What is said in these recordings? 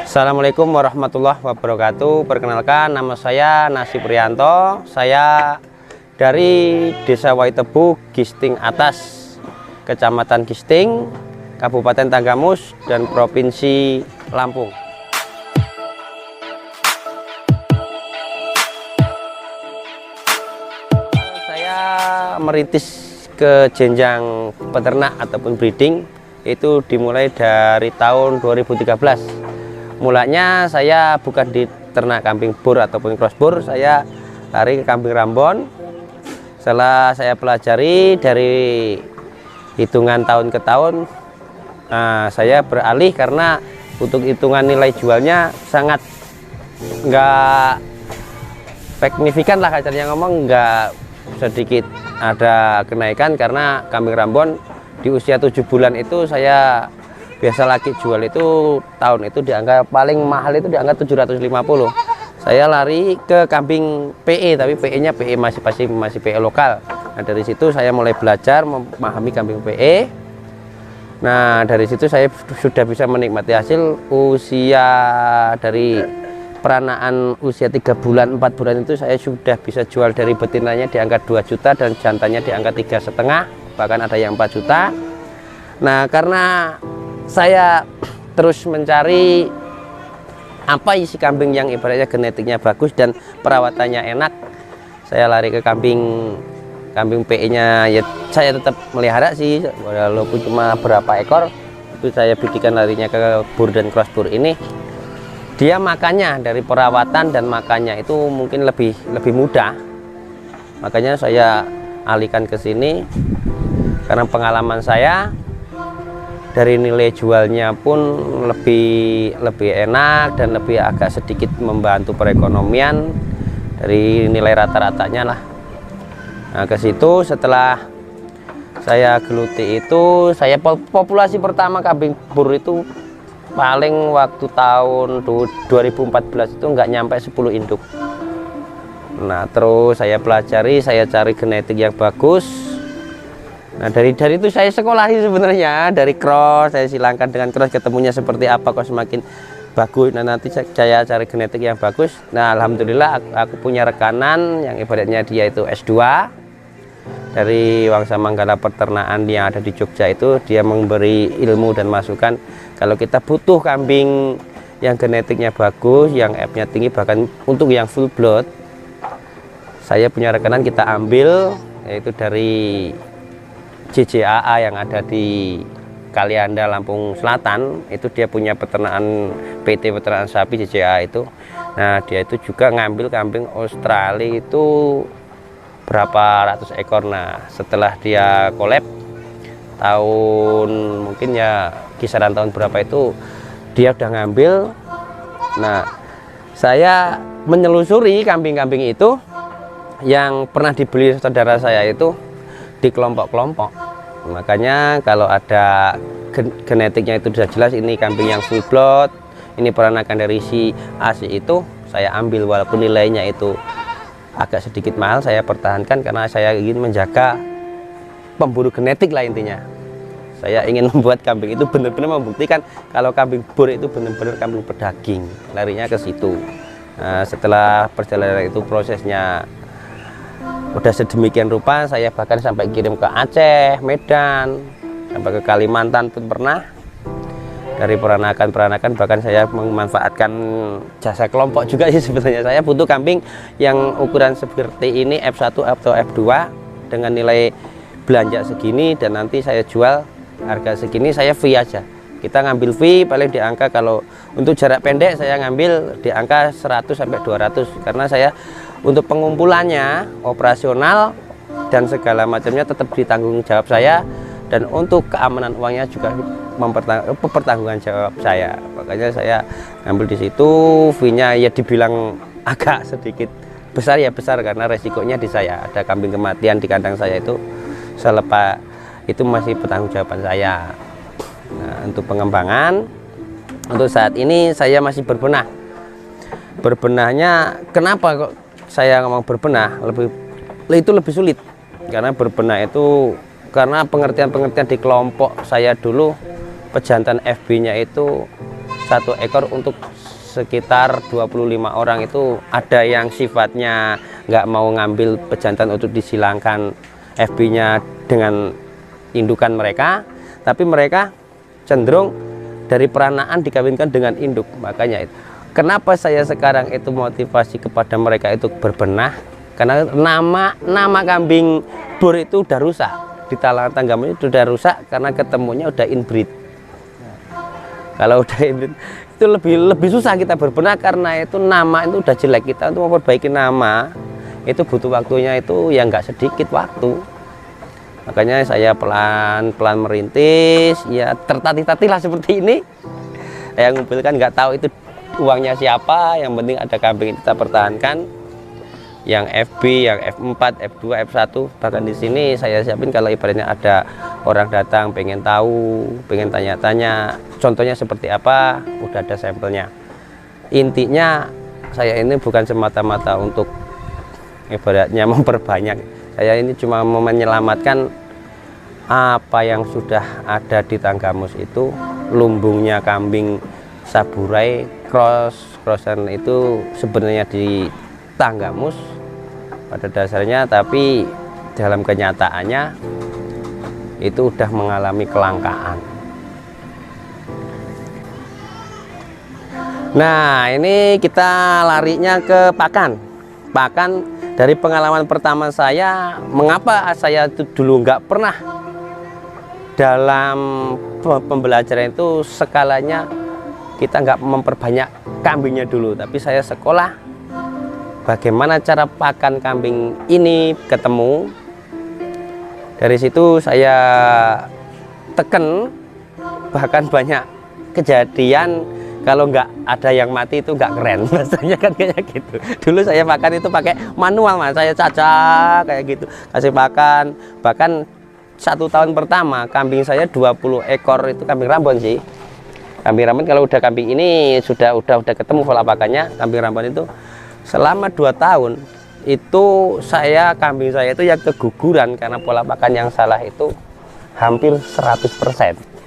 Assalamualaikum warahmatullahi wabarakatuh. Perkenalkan, nama saya Nasib Prianto. Saya dari Desa Waitebu, Gisting Atas, Kecamatan Gisting, Kabupaten Tanggamus, dan Provinsi Lampung. Saya merintis ke jenjang peternak ataupun breeding itu dimulai dari tahun 2013. Mulanya saya bukan di ternak kambing bur ataupun cross bur, saya lari ke kambing rambon. Setelah saya pelajari dari hitungan tahun ke tahun, saya beralih karena untuk hitungan nilai jualnya sangat nggak signifikan lah, caranya ngomong, nggak sedikit ada kenaikan karena kambing rambon di usia 7 bulan itu saya biasa lagi jual itu tahun itu diangka paling mahal itu diangka 750. Saya lari ke kambing PE, tapi PE-nya PE masih PE lokal. Nah, dari situ saya mulai belajar memahami kambing PE. Nah, dari situ saya sudah bisa menikmati hasil usia dari peranaan usia 3 bulan 4 bulan itu saya sudah bisa jual dari betinanya di angka 2 juta dan jantannya di angka 3,5, bahkan ada yang 4 juta. Nah, karena saya terus mencari apa isi kambing yang ibaratnya genetiknya bagus dan perawatannya enak, saya lari ke kambing PE-nya. Ya saya tetap melihara sih, walaupun cuma berapa ekor itu saya bidikan larinya ke bur dan cross bur ini. Dia makannya dari perawatan dan makannya itu mungkin lebih mudah, makanya saya alihkan ke sini karena pengalaman saya dari nilai jualnya pun lebih enak dan lebih agak sedikit membantu perekonomian dari nilai rata-ratanya lah. Nah, ke situ setelah saya geluti itu, saya populasi pertama kambing bur itu paling waktu tahun 2014 itu nggak nyampe 10 induk. Nah, terus saya pelajari, saya cari genetik yang bagus. Nah, dari itu saya sekolahi sebenarnya, dari cross saya silangkan dengan cross, ketemunya seperti apa kok semakin bagus. Nah, nanti saya cari genetik yang bagus. Nah, alhamdulillah aku punya rekanan yang ibaratnya dia itu S2 dari Wangsa Manggala Peternakan yang ada di Jogja. Itu dia memberi ilmu dan masukan kalau kita butuh kambing yang genetiknya bagus, yang F-nya tinggi, bahkan untuk yang full blood, saya punya rekanan kita ambil, yaitu dari JJAA yang ada di Kalianda, Lampung Selatan. Itu dia punya peternakan PT Peternakan Sapi JJAA itu. Nah, dia itu juga ngambil kambing Australia itu berapa ratus ekor. Nah, setelah dia collab tahun mungkin ya kisaran tahun berapa itu dia udah ngambil. Nah, saya menelusuri kambing-kambing itu yang pernah dibeli saudara saya itu di kelompok-kelompok. Makanya kalau ada genetiknya itu sudah jelas ini kambing yang full blood, ini peranakan dari si A si itu, saya ambil walaupun nilainya itu agak sedikit mahal, saya pertahankan karena saya ingin menjaga pemburu genetik lah intinya. Saya ingin membuat kambing itu benar-benar membuktikan kalau kambing bur itu benar-benar kambing pedaging, larinya ke situ. Nah, setelah perjalanan itu prosesnya udah sedemikian rupa, saya bahkan sampai kirim ke Aceh, Medan, sampai ke Kalimantan pun pernah. Dari peranakan bahkan saya memanfaatkan jasa kelompok juga sih sebenarnya. Saya butuh kambing yang ukuran seperti ini, F1 atau F2 dengan nilai belanja segini, dan nanti saya jual harga segini, saya fee aja. Kita ngambil fee paling di angka, kalau untuk jarak pendek saya ngambil di angka 100 sampai 200 karena saya untuk pengumpulannya, operasional dan segala macamnya tetap ditanggung jawab saya, dan untuk keamanan uangnya juga mempertanggungan jawab saya. Makanya saya ngambil di situ. Fee-nya ya dibilang agak sedikit besar, ya besar karena resikonya di saya. Ada kambing kematian di kandang saya itu, selepas itu masih pertanggungjawaban saya. Nah, untuk pengembangan, untuk saat ini saya masih berbenah. Berbenahnya kenapa kok saya ngomong berbenah, itu lebih sulit karena berbenah itu karena pengertian di kelompok saya dulu, pejantan FB-nya itu satu ekor untuk sekitar 25 orang. Itu ada yang sifatnya nggak mau ngambil pejantan untuk disilangkan FB-nya dengan indukan mereka, tapi mereka cenderung dari peranaan dikawinkan dengan induk. Makanya itu kenapa saya sekarang itu motivasi kepada mereka itu berbenah, karena nama kambing bor itu udah rusak di talangan tanggamu, itu udah rusak karena ketemunya udah inbreed. Kalau udah inbreed itu lebih susah kita berbenah, karena itu nama itu udah jelek. Kita untuk memperbaiki nama itu butuh waktunya itu yang nggak sedikit waktu. Makanya saya pelan-pelan merintis, ya tertatih-tatih lah seperti ini. Saya ngumpulkan, nggak tahu itu uangnya siapa, yang penting ada kambing kita pertahankan. Yang FB, yang F4, F2, F1, bahkan di sini saya siapin kalau ibaratnya ada orang datang pengen tahu, pengen tanya-tanya, contohnya seperti apa, udah ada sampelnya. Intinya saya ini bukan semata-mata untuk ibaratnya memperbanyak, saya ini cuma mau menyelamatkan apa yang sudah ada di Tanggamus itu. Lumbungnya kambing Saburai crossan itu sebenarnya di Tanggamus pada dasarnya, tapi dalam kenyataannya itu udah mengalami kelangkaan. Nah, ini kita larinya ke pakan. Pakan dari pengalaman pertama saya, mengapa saya itu dulu nggak pernah dalam pembelajaran itu skalanya kita nggak memperbanyak kambingnya dulu, tapi saya sekolah bagaimana cara pakan kambing ini ketemu. Dari situ saya teken, bahkan banyak kejadian kalau nggak ada yang mati itu nggak keren, rasanya kan kayak gitu. Dulu saya makan itu pakai manual, Mas. Saya cacak kayak gitu, kasih makan. Bahkan 1 tahun pertama kambing saya 20 ekor itu kambing Rambon sih. Kambing Rambon, kalau udah kambing ini sudah ketemu pola pakannya. Kambing Rambon itu selama 2 tahun itu kambing saya itu yang keguguran karena pola pakan yang salah itu hampir 100%.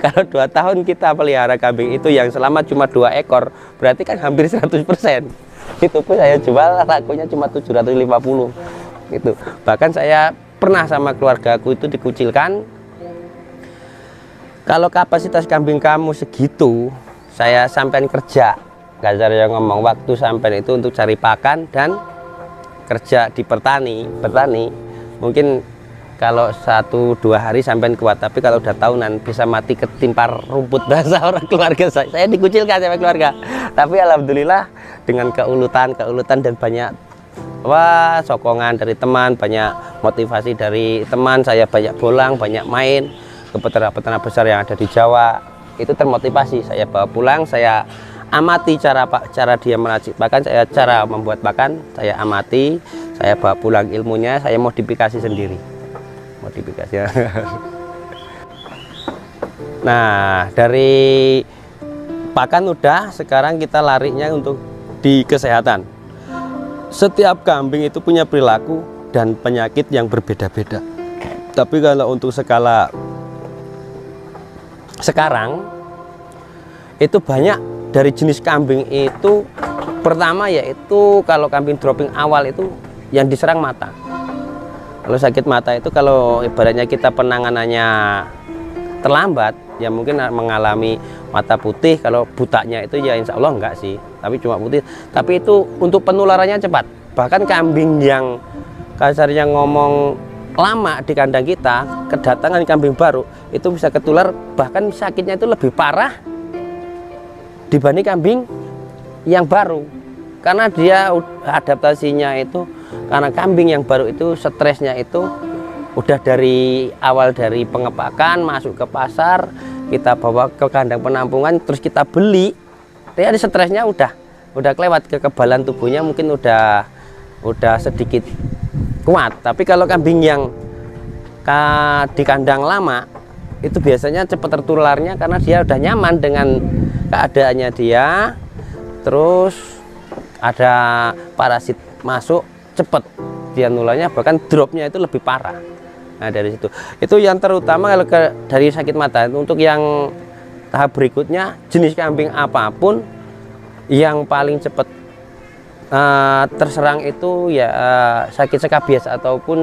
Kalau 2 tahun kita pelihara kambing itu yang selamat cuma 2 ekor, berarti kan hampir 100%. Itu pun saya jual lakunya cuma 750 gitu. Bahkan saya pernah sama keluargaku itu dikucilkan, kalau kapasitas kambing kamu segitu, saya sampean kerja, Gajar yang ngomong, waktu sampean itu untuk cari pakan dan kerja di petani. Mungkin kalau 1-2 hari sampean kuat, tapi kalau udah tahunan bisa mati ketimpar rumput, bahasa orang keluarga saya dikucilkan sama keluarga. Tapi alhamdulillah dengan keuletan dan banyak sokongan dari teman, banyak motivasi dari teman, saya banyak bolang, banyak main ke peternak-peternak besar yang ada di Jawa. Itu termotivasi, saya bawa pulang, saya amati cara dia meracik pakan, saya cara membuat pakan, saya amati, saya bawa pulang ilmunya, saya modifikasi sendiri. Nah, dari pakan udah, sekarang kita larinya untuk di kesehatan. Setiap kambing itu punya perilaku dan penyakit yang berbeda-beda. Tapi kalau untuk skala sekarang itu banyak dari jenis kambing itu. Pertama yaitu kalau kambing dropping awal itu yang diserang mata. Kalau sakit mata itu, kalau ibaratnya kita penanganannya terlambat, ya mungkin mengalami mata putih. Kalau butanya itu ya insya Allah enggak sih, tapi cuma putih. Tapi itu untuk penularannya cepat. Bahkan kambing yang kasarnya ngomong lama di kandang kita, kedatangan kambing baru itu bisa ketular, bahkan sakitnya itu lebih parah dibanding kambing yang baru, karena dia adaptasinya itu, karena kambing yang baru itu stresnya itu udah dari awal, dari pengepakan masuk ke pasar, kita bawa ke kandang penampungan, terus kita beli, dia stresnya udah kelewat, kekebalan tubuhnya mungkin udah sedikit kuat. Tapi kalau kambing yang di kandang lama itu biasanya cepat tertularnya, karena dia udah nyaman dengan keadaannya dia, terus ada parasit masuk, cepet dia nularnya, bahkan dropnya itu lebih parah. Nah dari situ, itu yang terutama kalau dari sakit mata. Untuk yang tahap berikutnya jenis kambing apapun yang paling cepat terserang itu ya sakit skabies ataupun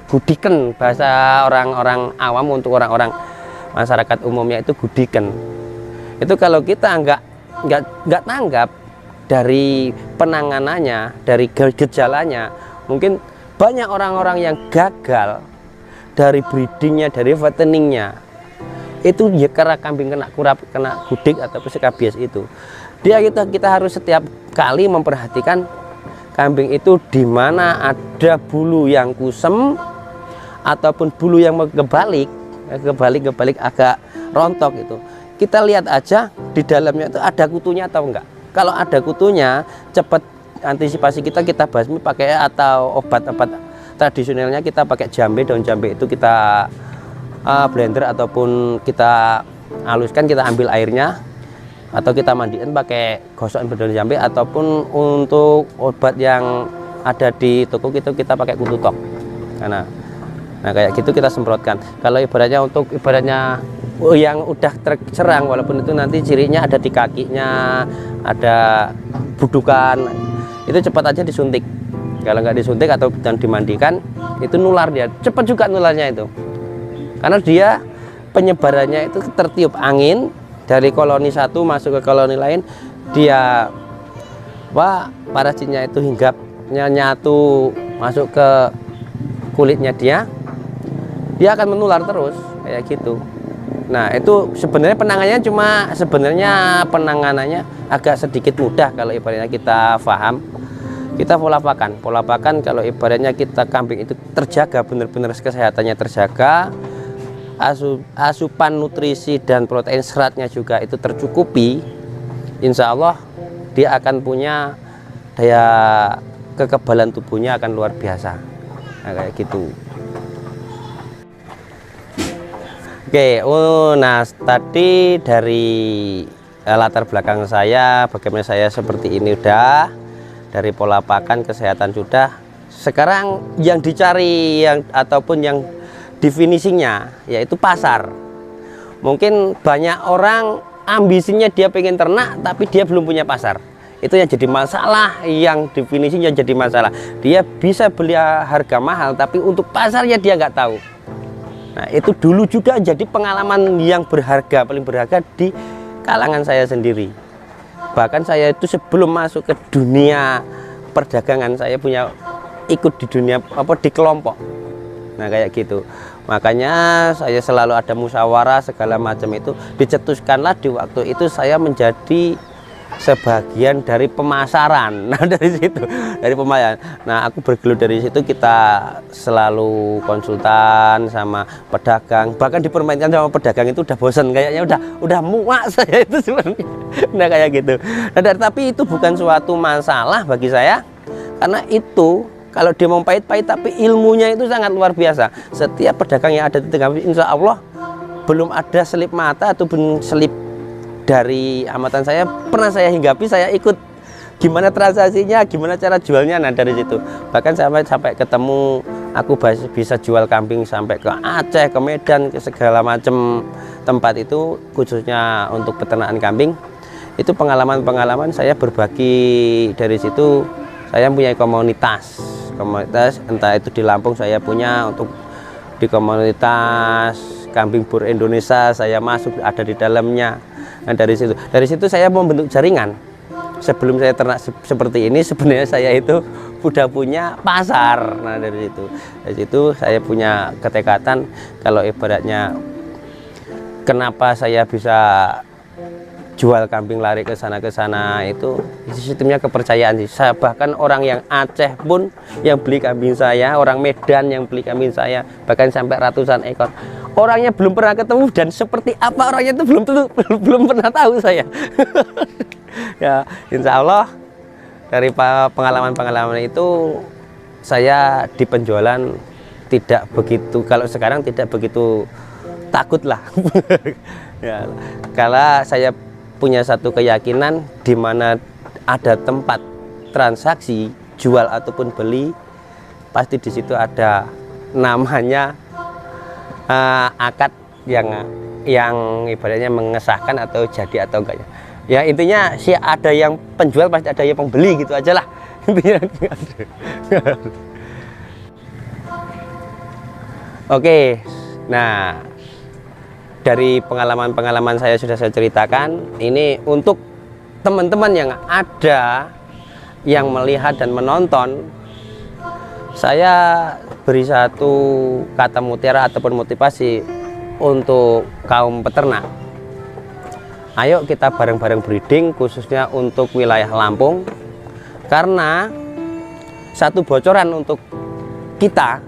gudiken, bahasa orang-orang awam untuk orang-orang masyarakat umumnya itu gudiken. Itu kalau kita nggak tanggap dari penanganannya, dari gejalanya, mungkin banyak orang-orang yang gagal dari breedingnya, dari fatteningnya, itu ya karena kambing kena kurap, kena gudik ataupun skabies itu. Kita harus setiap kali memperhatikan kambing itu di mana ada bulu yang kusem ataupun bulu yang kebalik agak rontok itu. Kita lihat aja di dalamnya itu ada kutunya atau enggak. Kalau ada kutunya, cepat antisipasi kita basmi pakai atau obat-obat tradisionalnya, kita pakai jambe, daun jambe itu kita blender ataupun kita haluskan, kita ambil airnya atau kita mandiin pakai gosokan daun jambe, ataupun untuk obat yang ada di toko kita pakai kutu tok. Nah kayak gitu kita semprotkan. Kalau ibaratnya yang udah terserang, walaupun itu nanti cirinya ada di kakinya, ada budukan, itu cepat aja disuntik. Kalau nggak disuntik atau dan dimandikan, itu nular dia, cepat juga nularnya itu. Karena dia penyebarannya itu tertiup angin dari koloni satu masuk ke koloni lain, dia parasinnya itu hinggapnya nyatu masuk ke kulitnya dia akan menular terus kayak gitu. Nah itu sebenarnya penanganannya agak sedikit mudah kalau ibaratnya kita paham. Kita pola pakan kalau ibaratnya kita kambing itu terjaga, benar-benar kesehatannya terjaga, asupan nutrisi dan protein seratnya juga itu tercukupi, insya Allah dia akan punya daya kekebalan tubuhnya akan luar biasa. Nah, kayak gitu. Oke, nah tadi dari latar belakang saya, bagaimana saya seperti ini udah, dari pola pakan, kesehatan sudah. Sekarang yang dicari ataupun yang definisinya yaitu pasar. Mungkin banyak orang ambisinya dia pengen ternak tapi dia belum punya pasar. Itu yang jadi masalah, yang definisinya jadi masalah. Dia bisa beli harga mahal tapi untuk pasarnya dia nggak tahu. Nah itu dulu juga jadi pengalaman yang berharga, paling berharga di kalangan saya sendiri. Bahkan saya itu sebelum masuk ke dunia perdagangan, saya punya ikut di dunia di kelompok. Nah kayak gitu. Makanya saya selalu ada musyawarah segala macam itu, dicetuskanlah di waktu itu saya menjadi sebagian dari pemasaran. Nah dari situ, dari pemasaran. Nah aku bergelut dari situ, kita selalu konsultan sama pedagang, bahkan dipermainkan sama pedagang itu udah bosan, kayaknya udah muak saya itu sebenarnya. Nah kayak gitu. Nah, tapi itu bukan suatu masalah bagi saya, karena itu kalau dia mau pahit-pahit tapi ilmunya itu sangat luar biasa. Setiap pedagang yang ada di tengah, insya Allah belum ada selip mata ataupun selip dari amatan saya pernah saya hinggapi, saya ikut gimana transaksinya, gimana cara jualnya. Nah dari situ bahkan sampai ketemu, aku bisa jual kambing sampai ke Aceh, ke Medan, ke segala macam tempat itu, khususnya untuk peternakan kambing. Itu pengalaman-pengalaman saya berbagi. Dari situ saya punya komunitas, entah itu di Lampung saya punya, untuk di komunitas Kambing Bur Indonesia saya masuk, ada di dalamnya. Nah dari situ saya membentuk jaringan. Sebelum saya ternak seperti ini, sebenarnya saya itu udah punya pasar. Nah dari situ saya punya ketekatan, kalau ibaratnya kenapa saya bisa jual kambing lari ke sana itu sistemnya kepercayaan sih. Saya bahkan orang yang Aceh pun yang beli kambing saya, orang Medan yang beli kambing saya, bahkan sampai ratusan ekor. Orangnya belum pernah ketemu dan seperti apa orangnya itu belum pernah tahu saya. Ya, insya Allah dari pengalaman-pengalaman itu saya di penjualan tidak begitu, kalau sekarang tidak begitu takut lah. Ya, kalau saya punya satu keyakinan, di mana ada tempat transaksi jual ataupun beli, pasti di situ ada namanya akad yang yang ibaratnya mengesahkan atau jadi atau enggaknya. Ya intinya sih ada yang penjual pasti ada yang pembeli gitu aja lah. Intinya. Oke, nah dari pengalaman-pengalaman saya sudah saya ceritakan. Ini untuk teman-teman yang ada yang melihat dan menonton, saya beri satu kata mutiara ataupun motivasi untuk kaum peternak. Ayo kita bareng-bareng breeding, khususnya untuk wilayah Lampung, karena satu bocoran untuk kita,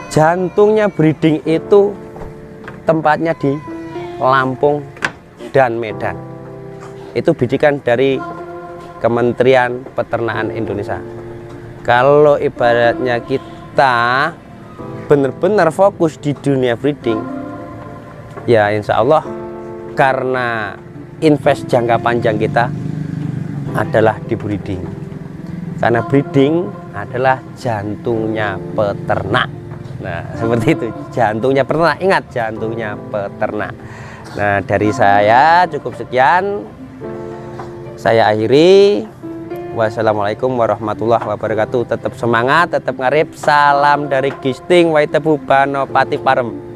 jantungnya breeding itu tempatnya di Lampung dan Medan. Itu bidikan dari Kementerian Peternakan Indonesia. Kalau ibaratnya kita benar-benar fokus di dunia breeding, ya insya Allah, karena invest jangka panjang kita adalah di breeding. Karena breeding adalah jantungnya peternak. Nah, seperti itu, jantungnya peternak. Ingat, jantungnya peternak. Nah, dari saya cukup sekian. Saya akhiri. Wassalamualaikum warahmatullahi wabarakatuh. Tetap semangat, tetap ngarep. Salam dari Gisting Waitebu Banopati Parem.